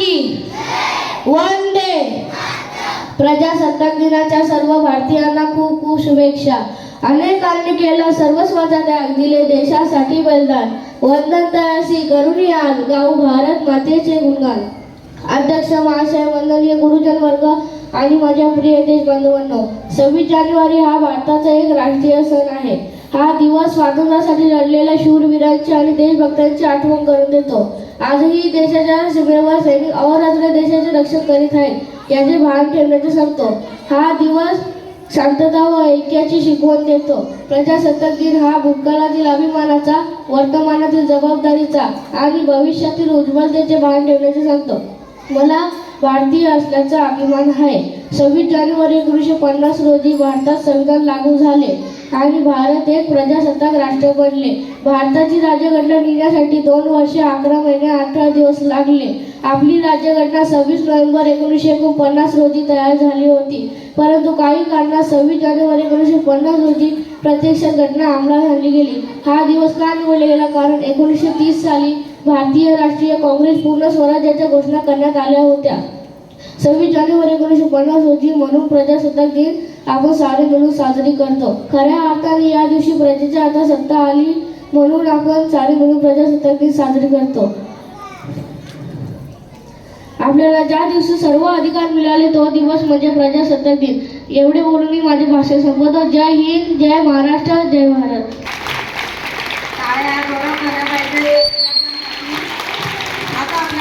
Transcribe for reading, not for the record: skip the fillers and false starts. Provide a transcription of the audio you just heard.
की वंदे. प्रजासत्ताक दिनाच्या सर्व भारतीयांना खूप खूप शुभेच्छा. अनेकांनी केला सर्वस्वाचा त्याग, दिले देशासाठी बलिदान. वंदन तयासी करून आज गाऊ भारत मातेचे गुणगान. अध्यक्ष महाशय, वंदनीय गुरुजन वर्ग आणि माझ्या प्रिय देश बांधवांनो, 26 जानेवारी हा भारताचा एक राष्ट्रीय सण आहे. हा दिवस स्वातंत्र्यासाठी लढलेल्या शूरवीरांची आणि देशभक्तांची आठवण करून देतो. आजही देशाच्या सीमेवर सैनिक अहोरात्र देशाचे रक्षण करीत आहेत याचे भान ठेवण्याचे सांगतो. हा दिवस शांतता व ऐक्याची शिकवण देतो. प्रजासत्ताक दिन हा भूतकाळातील अभिमानाचा, वर्तमानातील जबाबदारीचा आणि भविष्यातील उज्ज्वलतेचे भान ठेवण्याचे सांगतो. मला भारतीय असल्याचा अभिमान आहे. 26 जानेवारी 1950 रोजी भारतात संविधान लागू झाले आणि भारत एक प्रजासत्ताक राष्ट्र बनले. भारताची राज्यघटना लिहिण्यासाठी 2 वर्षे 11 महिने 18 दिवस लागले. आपली राज्यघटना 26 नोव्हेंबर 1949 रोजी तयार झाली होती, परंतु काही कारणात 26 जानेवारी 1950 रोजी प्रत्यक्षात घटना अंमलात आणली गेली. हा दिवस का निवडला गेला? कारण 1930 साली भारतीय राष्ट्रीय काँग्रेस पूर्ण स्वराज्याच्या घोषणा करण्यात आल्या होत्या. 26 जानेवारी 1950 रोजी म्हणून प्रजासत्ताक दिन आपण सारे मिळून साजरी करतो. खऱ्या अर्थाने या दिवशी प्रजेच्या हातात सत्ता आली म्हणून आपण सारे मिळून प्रजासत्ताक दिन साजरी करतो. आपल्याला ज्या दिवशी सर्व अधिकार मिळाले तो दिवस म्हणजे प्रजासत्ताक दिन. एवढे बोलून मी माझे भाषण संपवतो. जय हिंद, जय महाराष्ट्र, जय भारत.